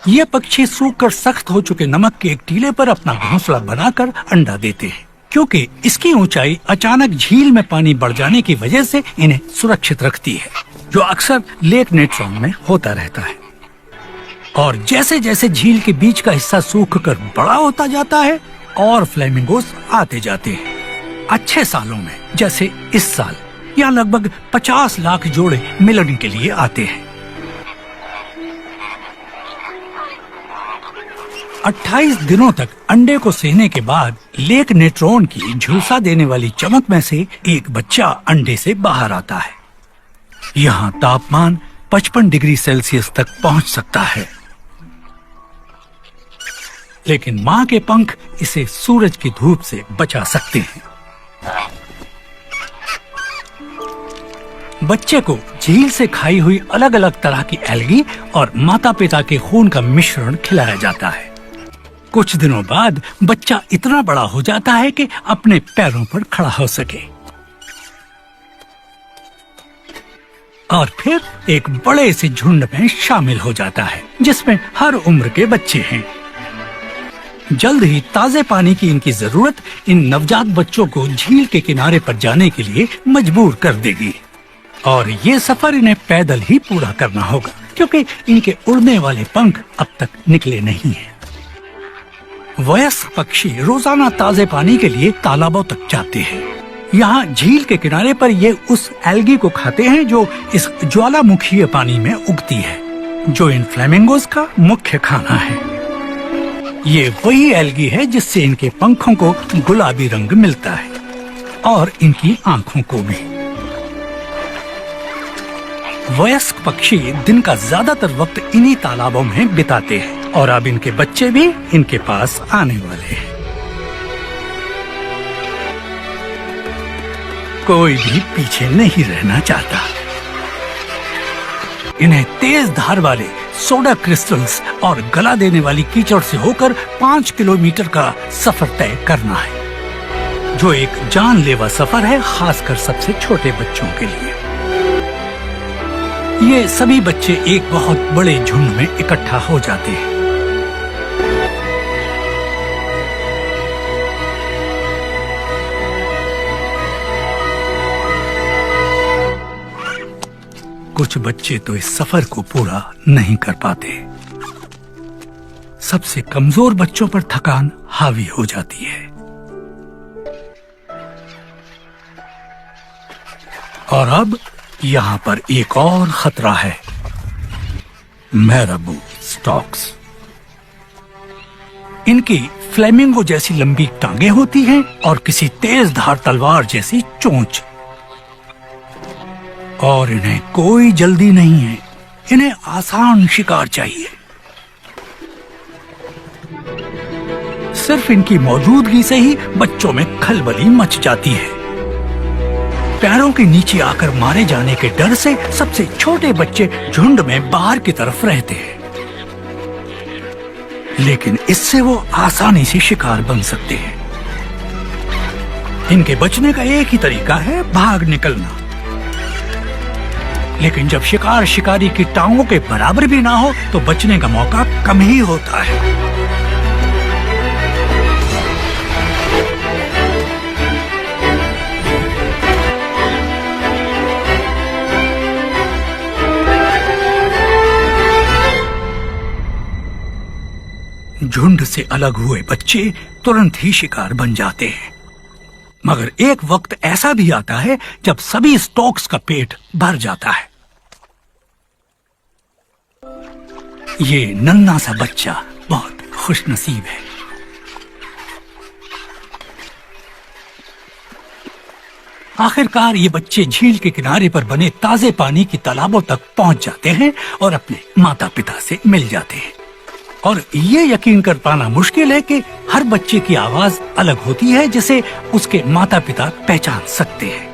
ये पक्षी सूखकर सख्त हो चुके नमक के एक टीले पर अपना घोंसला बनाकर अंडा देते हैं, क्योंकि इसकी ऊंचाई अचानक झील में पानी बढ़ जाने की वजह से इन्हें सुरक्षित रखती है, जो अक्सर लेक नेट्रॉन में होता रहता है। और जैसे जैसे झील के बीच का हिस्सा सूखकर बड़ा होता जाता है और फ्लेमिंगोस आते जाते हैं। अच्छे सालों में, जैसे इस साल, यहाँ लगभग 50 लाख जोड़े मिलने के लिए आते हैं। 28 दिनों तक अंडे को सहने के बाद लेक नेट्रॉन की झुलसा देने वाली चमक में से एक बच्चा अंडे से बाहर आता है। यहाँ तापमान 55 डिग्री सेल्सियस तक पहुंच सकता है, लेकिन माँ के पंख इसे सूरज की धूप से बचा सकते हैं। बच्चे को झील से खाई हुई अलग अलग तरह की एल्गी और माता पिता के खून का मिश्रण खिलाया जाता है। कुछ दिनों बाद बच्चा इतना बड़ा हो जाता है कि अपने पैरों पर खड़ा हो सके और फिर एक बड़े से झुंड में शामिल हो जाता है, जिसमें हर उम्र के बच्चे हैं। जल्द ही ताजे पानी की इनकी जरूरत इन नवजात बच्चों को झील के किनारे पर जाने के लिए मजबूर कर देगी, और ये सफर इन्हें पैदल ही पूरा करना होगा, क्योंकि इनके उड़ने वाले पंख अब तक निकले नहीं हैं। वयस्क पक्षी रोजाना ताजे पानी के लिए तालाबों तक जाते हैं। यहाँ झील के किनारे पर ये उस एल्गी को खाते हैं जो इस ज्वालामुखीय पानी में उगती है, जो इन फ्लेमिंगोस का मुख्य खाना है। ये वही एल्गी है जिससे इनके पंखों को गुलाबी रंग मिलता है और इनकी आंखों को भी। वयस्क पक्षी दिन का ज्यादातर वक्त इन्हीं तालाबों में बिताते हैं, और अब इनके बच्चे भी इनके पास आने वाले हैं। कोई भी पीछे नहीं रहना चाहता। इन्हें तेज धार वाले सोडा क्रिस्टल्स और गला देने वाली कीचड़ से होकर 5 किलोमीटर का सफर तय करना है, जो एक जानलेवा सफर है, खासकर सबसे छोटे बच्चों के लिए। ये सभी बच्चे एक बहुत बड़े झुंड में इकट्ठा हो जाते हैं। कुछ बच्चे तो इस सफर को पूरा नहीं कर पाते। सबसे कमजोर बच्चों पर थकान हावी हो जाती है। और अब यहाँ पर एक और खतरा है, मैराबू स्टॉक्स। इनकी फ्लेमिंगो जैसी लंबी टांगे होती हैं और किसी तेज धार तलवार जैसी चोंच, और इन्हें कोई जल्दी नहीं है। इन्हें आसान शिकार चाहिए। सिर्फ इनकी मौजूदगी से ही बच्चों में खलबली मच जाती है। पैरों के नीचे आकर मारे जाने के डर से सबसे छोटे बच्चे झुंड में बाहर की तरफ रहते हैं, लेकिन इससे वो आसानी से शिकार बन सकते हैं। इनके बचने का एक ही तरीका है, भाग निकलना। लेकिन जब शिकार शिकारी की टांगों के बराबर भी ना हो तो बचने का मौका कम ही होता है। झुंड से अलग हुए बच्चे तुरंत ही शिकार बन जाते हैं, मगर एक वक्त ऐसा भी आता है जब सभी स्टॉक्स का पेट भर जाता है। ये नन्हा सा बच्चा बहुत खुशनसीब है। आखिरकार ये बच्चे झील के किनारे पर बने ताजे पानी की तालाबों तक पहुंच जाते हैं और अपने माता पिता से मिल जाते हैं। और ये यकीन कर पाना मुश्किल है कि हर बच्चे की आवाज अलग होती है, जिसे उसके माता पिता पहचान सकते हैं।